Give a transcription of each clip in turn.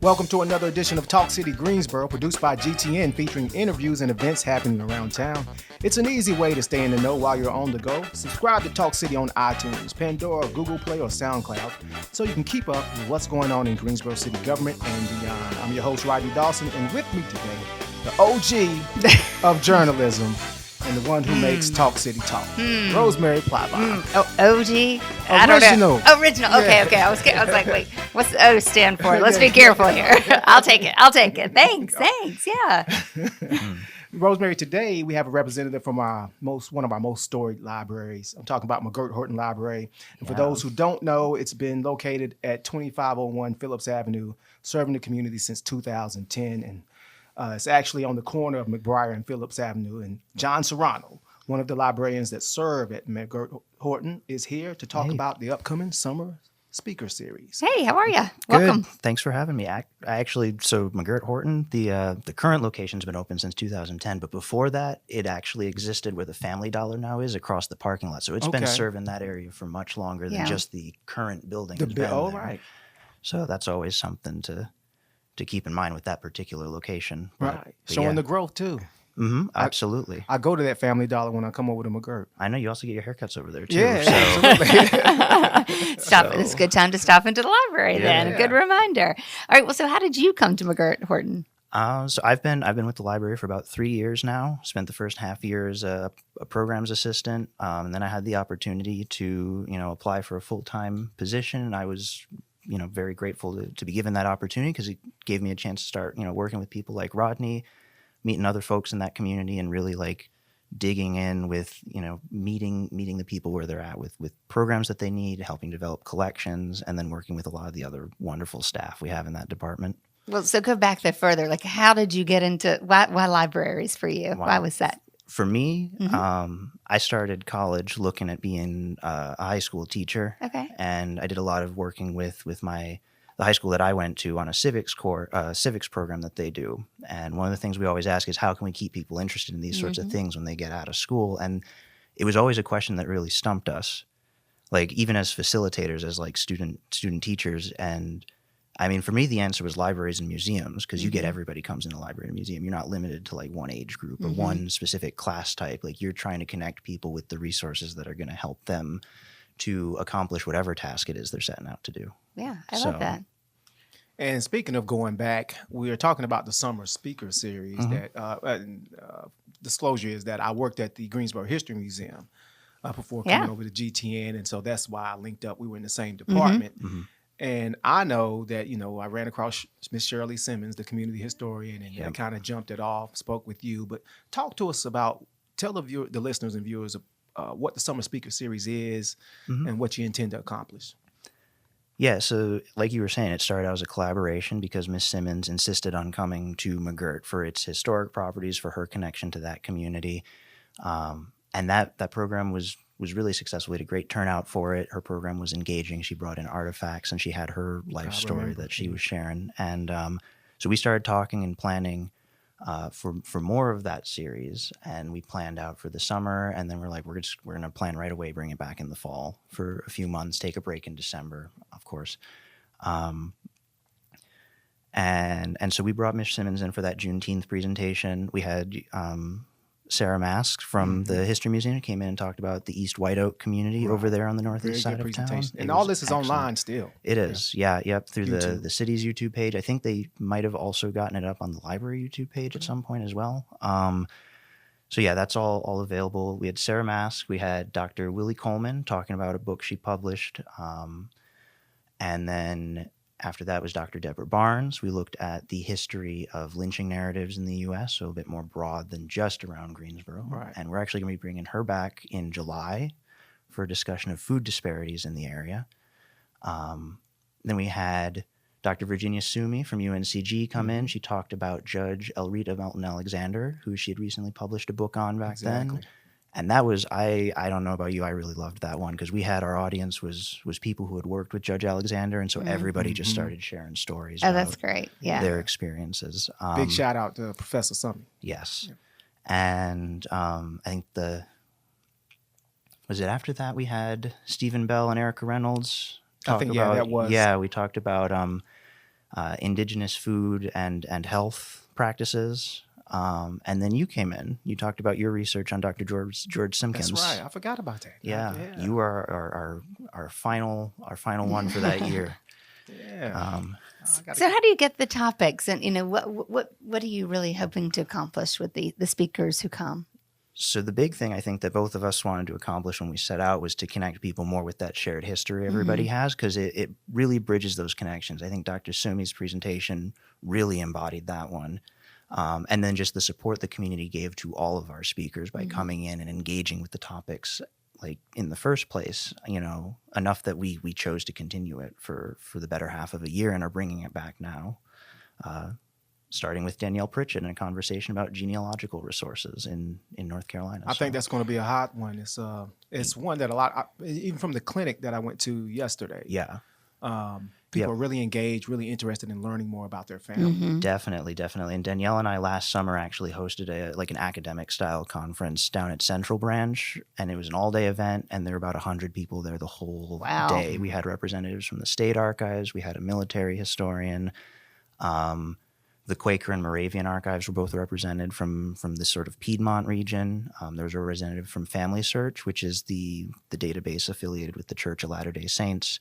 Welcome to another edition of Talk City Greensboro, produced by GTN, featuring interviews and events happening around town. It's an easy way to stay in the know while you're on the go. Subscribe to Talk City on iTunes, Pandora, Google Play, or SoundCloud so you can keep up with what's going on in Greensboro City government and beyond. I'm your host, Rodney Dawson, and with me today, the OG of journalism and the one who makes Talk City talk, Rosemary Plybon. OG? Original. Original. Okay. I was like, wait, what's the O stand for? Let's be careful here. I'll take it. Thanks. Yeah. Rosemary, today we have a representative from one of our most storied libraries. I'm talking about McGirt-Horton Library. And for those who don't know, it's been located at 2501 Phillips Avenue, serving the community since 2010. And it's actually on the corner of McBriar and Phillips Avenue. And John Serrano, one of the librarians that serve at McGirt-Horton, is here to talk about the upcoming summer speaker series. Hey, how are you? Good. Welcome. Thanks for having me. So McGirt-Horton, the current location's been open since 2010, but before that, it actually existed where the Family Dollar now is across the parking lot. So it's been serving that area for much longer than just the current building has been there. Right. So that's always something to keep in mind with that particular location. Right. Showing the growth, too. Mm-hmm. Absolutely. I go to that Family Dollar when I come over to McGirt. I know you also get your haircuts over there, too. Yeah, absolutely. It's a good time to stop into the library then. A good reminder. All right. Well, so how did you come to McGirt-Horton? So I've been with the library for about 3 years now. Spent the first half year as a programs assistant, and then I had the opportunity to apply for a full-time position, and I was very grateful to be given that opportunity because it gave me a chance to start working with people like Rodney, meeting other folks in that community, and really like digging in with meeting the people where they're at with programs that they need, helping develop collections, and then working with a lot of the other wonderful staff we have in that department. Well, so go back there further. Like, how did you get into why libraries for you? Wow. Why was that? For me, I started college looking at being a high school teacher. Okay. And I did a lot of working with the high school that I went to on a civics program that they do. And one of the things we always ask is how can we keep people interested in these sorts of things when they get out of school? And it was always a question that really stumped us, like even as facilitators, as like student teachers. And I mean, for me, the answer was libraries and museums because you get everybody comes in a library and museum. You're not limited to like one age group or one specific class type. Like you're trying to connect people with the resources that are going to help them to accomplish whatever task it is they're setting out to do. Yeah, I love that. And speaking of going back, we are talking about the summer speaker series. That disclosure is that I worked at the Greensboro History Museum before coming over to GTN, and so that's why I linked up. We were in the same department. And I know that, I ran across Miss Shirley Simmons, the community historian, and I kind of jumped it off, spoke with you. But talk to us tell the listeners and viewers what the Summer Speaker Series is and what you intend to accomplish. Yeah, so like you were saying, it started out as a collaboration because Miss Simmons insisted on coming to McGirt for its historic properties, for her connection to that community. And that program was really successful. We had a great turnout for it. Her program was engaging. She brought in artifacts, and she had her life story that she was sharing. And so we started talking and planning for more of that series, and we planned out for the summer. And then we're like, we're going to plan right away, bring it back in the fall for a few months, take a break in December, of course. And so we brought Miss Simmons in for that Juneteenth presentation. We had Sarah Mask from the History Museum came in and talked about the East White Oak community over there on the northeast side of town. And all this is online still. It is, through the city's YouTube page. I think they might have also gotten it up on the library YouTube page at some point as well. So that's all available. We had Sarah Mask, we had Dr. Willie Coleman talking about a book she published, and then after that was Dr. Deborah Barnes. We looked at the history of lynching narratives in the U.S., so a bit more broad than just around Greensboro. Right. And we're actually going to be bringing her back in July for a discussion of food disparities in the area. Then we had Dr. Virginia Sumi from UNCG come in. She talked about Judge Elrita Melton Alexander, who she had recently published a book on back then. And that was, I don't know about you, I really loved that one because we had our audience was people who had worked with Judge Alexander, and so everybody just started sharing stories about that's great. Yeah. their experiences. Big shout out to Professor Summy. Yes. Yeah. And I think was it after that we had Stephen Bell and Erica Reynolds talk about, that was. Yeah, we talked about indigenous food and health practices. And then you came in. You talked about your research on Dr. George Simpkins. That's right. I forgot about that. Yeah, you are our final one for that year. Yeah. So how do you get the topics, and what are you really hoping to accomplish with the speakers who come? So the big thing I think that both of us wanted to accomplish when we set out was to connect people more with that shared history everybody has, because it really bridges those connections. I think Dr. Sumi's presentation really embodied that one. And then just the support the community gave to all of our speakers by coming in and engaging with the topics like in the first place, enough that we chose to continue it for the better half of a year and are bringing it back now. Starting with Danielle Prichett in a conversation about genealogical resources in North Carolina. I think that's going to be a hot one. It's one that even from the clinic that I went to yesterday. Yeah. People are really engaged, really interested in learning more about their family. Definitely. And Danielle and I last summer actually hosted an academic style conference down at Central Branch, and it was an all-day event, and there were about 100 people there the whole day. We had representatives from the state archives, we had a military historian, the Quaker and Moravian archives were both represented from this sort of Piedmont region. There was a representative from Family Search, which is the database affiliated with the Church of Latter-day Saints.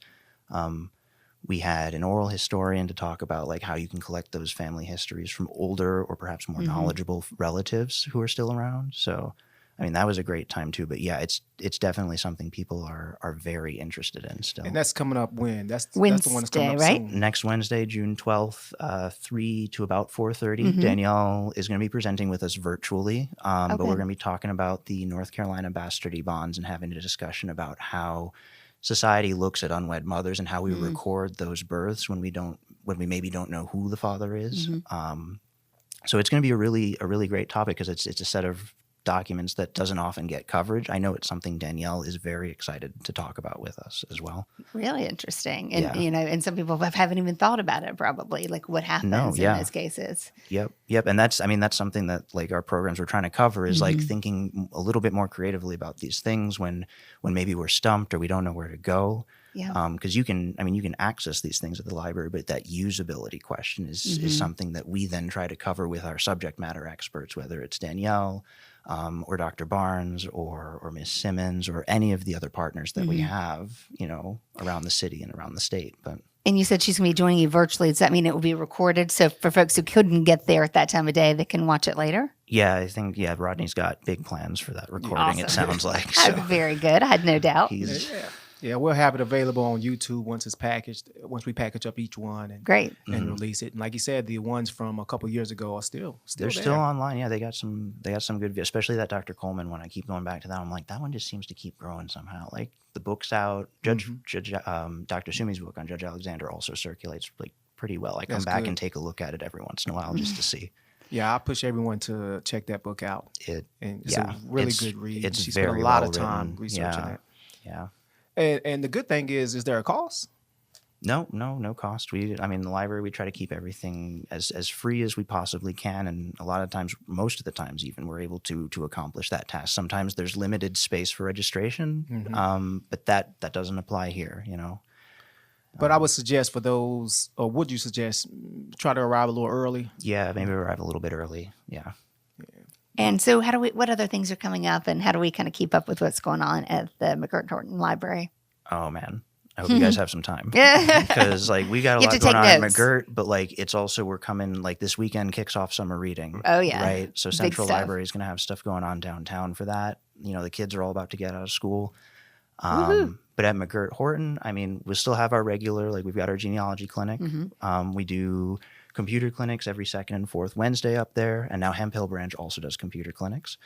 We had an oral historian to talk about like how you can collect those family histories from older or perhaps more knowledgeable relatives who are still around. So, I mean, that was a great time too. But yeah, it's definitely something people are very interested in still. And that's coming up when? That's the Wednesday, one that's coming up right? soon. Next Wednesday, June 12th, 3 to about 4:30. Danielle is going to be presenting with us virtually, but we're going to be talking about the North Carolina Bastardy Bonds and having a discussion about how society looks at unwed mothers and how we record those births when we maybe don't know who the father is. So it's going to be a really great topic because it's a set of documents that doesn't often get coverage. I know it's something Danielle is very excited to talk about with us as well. Really interesting. And, and some people haven't even thought about it probably, like what happens in those cases. Yep. And that's something that like our programs we're trying to cover is like thinking a little bit more creatively about these things when maybe we're stumped or we don't know where to go. Yeah. Because you can access these things at the library, but that usability question is something that we then try to cover with our subject matter experts, whether it's Danielle, or Dr. Barnes or Ms. Simmons or any of the other partners that we have, around the city and around the state. And you said she's going to be joining you virtually. Does that mean it will be recorded? So for folks who couldn't get there at that time of day, they can watch it later? Yeah, I think, Rodney's got big plans for that recording, It sounds like. So. Very good. I had no doubt. Yeah, we'll have it available on YouTube once it's packaged. Once we package up each one and release it. And like you said, the ones from a couple years ago are still they're still online. Yeah, they got some good, especially that Dr. Coleman one. I keep going back to that. I'm like, that one just seems to keep growing somehow. Like the book's out. Dr. Sumi's book on Judge Alexander also circulates like pretty well. I come back and take a look at it every once in a while just to see. Yeah, I push everyone to check that book out. It's a really good read. It's she very spent a lot well of time written. researching it. Yeah. And the good thing is there a cost? No cost. The library, we try to keep everything as free as we possibly can. And a lot of times, most of the times even, we're able to accomplish that task. Sometimes there's limited space for registration, but that doesn't apply here, But I would suggest for those, or would you suggest, try to arrive a little early? Yeah, maybe arrive a little bit early. Yeah. And so what other things are coming up and how do we kind of keep up with what's going on at the McGirt-Horton Library? Oh, man. I hope you guys have some time. Because we got a lot going on at McGirt, but it's also we're coming, this weekend kicks off summer reading. Oh, yeah. Right? So Central Library is going to have stuff going on downtown for that. The kids are all about to get out of school. But at McGirt-Horton, we still have our regular, we've got our genealogy clinic. We do computer clinics every second and fourth Wednesday up there. And now Hemphill Branch also does computer clinics.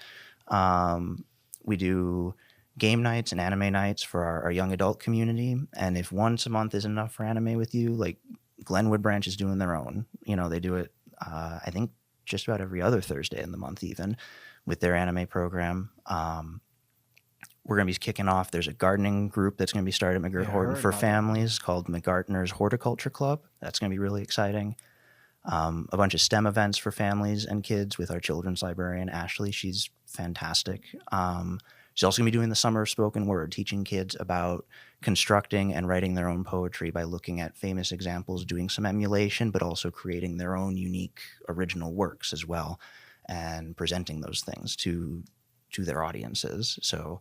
We do game nights and anime nights for our young adult community. And if once a month isn't enough for anime with you, Glenwood Branch is doing their own. They do it, I think, just about every other Thursday in the month even with their anime program. We're going to be kicking off. There's a gardening group that's going to be started at McGirt-Horton for families called McGartner's Horticulture Club. That's going to be really exciting. A bunch of STEM events for families and kids with our children's librarian, Ashley. She's fantastic. She's also going to be doing the summer spoken word, teaching kids about constructing and writing their own poetry by looking at famous examples, doing some emulation, but also creating their own unique original works as well, and presenting those things to their audiences. So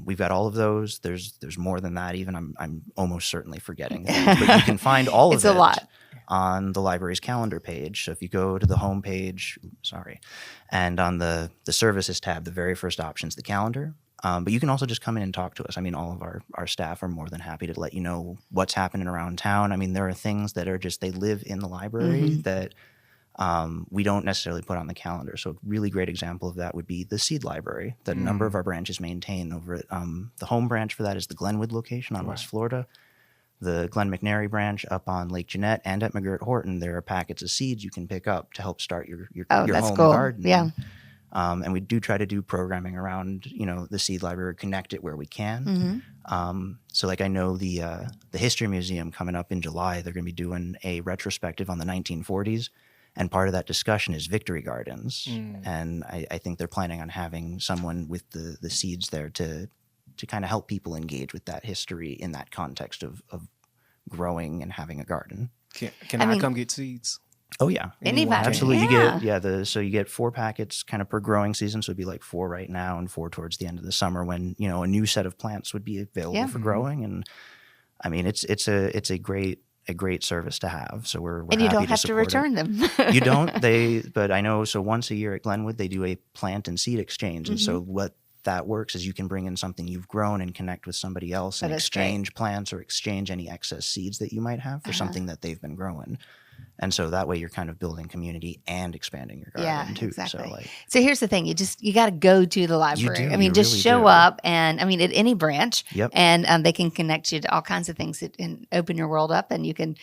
we've got all of those. There's more than that even. I'm almost certainly forgetting things, but you can find all of It's a lot. on the library's calendar page. So if you go to the home page, and on the services tab, the very first option is the calendar. But you can also just come in and talk to us. I mean, all of our staff are more than happy to let you know what's happening around town. I mean, there are things that are just, they live in the library that we don't necessarily put on the calendar. So a really great example of that would be the Seed Library that a number of our branches maintain over at the home branch for that is the Glenwood location on West Florida. The Glen McNary branch up on Lake Jeanette and at McGirt-Horton, there are packets of seeds you can pick up to help start your home garden. Yeah. And we do try to do programming around, the Seed Library, connect it where we can. So like I know the History Museum coming up in July, they're going to be doing a retrospective on the 1940s. And part of that discussion is victory gardens. And I think they're planning on having someone with the seeds there to kind of help people engage with that history in that context of growing and having a garden. Can I come get seeds? Oh yeah, Anybody. Absolutely. Yeah. You get 4 packets kind of per growing season. So it'd be like 4 right now and 4 towards the end of the summer when, a new set of plants would be available for growing. And I mean, it's a great service to have. So we're and you happy don't have to return them. You don't. But I know. So once a year at Glenwood, they do a plant and seed exchange. And so what that works is you can bring in something you've grown and connect with somebody else and exchange plants or exchange any excess seeds that you might have for something that they've been growing. And so that way you're kind of building community and expanding your garden too. Exactly. So here's the thing. You got to go to the library. You I mean, just really show do. up and at any branch and they can connect you to all kinds of things and open your world up, and you can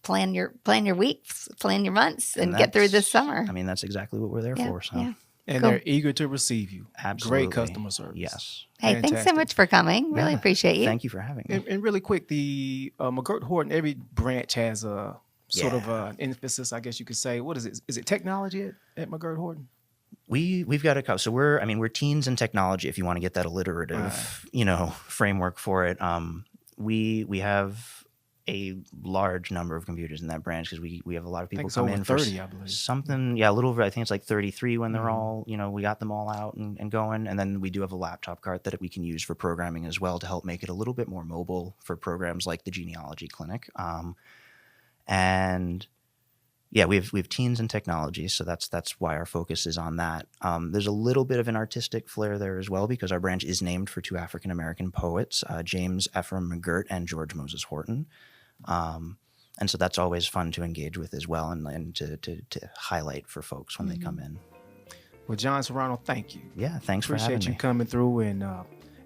plan your weeks, plan your months and get through this summer. I mean, that's exactly what we're there for. So. Yeah. And they're eager to receive you. Absolutely. Great customer service. Yes. Hey, Fantastic. thanks so much for coming. Really appreciate you. Thank you for having me. And really quick, the McGirt-Horton, every branch has a sort of an emphasis, I guess you could say. What is it? Is it technology at McGirt-Horton? We've got a couple. So we're teens in technology. If you want to get that alliterative, framework for it, we have a large number of computers in that branch because we have a lot of people come in for 30, I believe. Something, a little over. I think it's like 33 when they're all, we got them all out and going. And then we do have a laptop cart that we can use for programming as well to help make it a little bit more mobile for programs like the Genealogy Clinic. And yeah, we have teens in technology, so that's why our focus is on that. There's a little bit of an artistic flair there as well because our branch is named for 2 African American poets, James Ephraim McGirt and George Moses Horton. And so that's always fun to engage with as well and to highlight for folks when they come in. Well, John Serrano, thank you. Yeah, thanks for having me. Appreciate you coming through and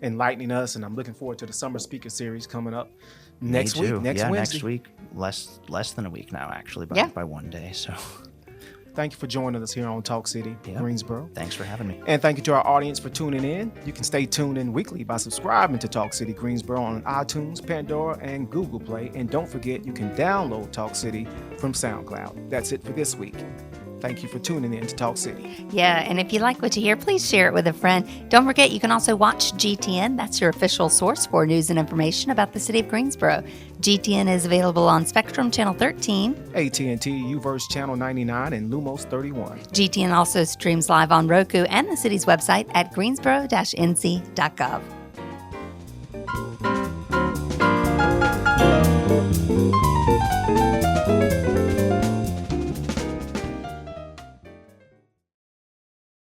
enlightening us, and I'm looking forward to the summer speaker series coming up next week. Next Wednesday. Next week. Less than a week now, actually, by one day. So thank you for joining us here on Talk City Greensboro. Thanks for having me. And thank you to our audience for tuning in. You can stay tuned in weekly by subscribing to Talk City Greensboro on iTunes, Pandora, and Google Play. And don't forget, you can download Talk City from SoundCloud. That's it for this week. Thank you for tuning in to Talk City. Yeah, and if you like what you hear, please share it with a friend. Don't forget, you can also watch GTN. That's your official source for news and information about the city of Greensboro. GTN is available on Spectrum Channel 13, AT&T UVerse Channel 99, and Lumos 31. GTN also streams live on Roku and the city's website at greensboro-nc.gov.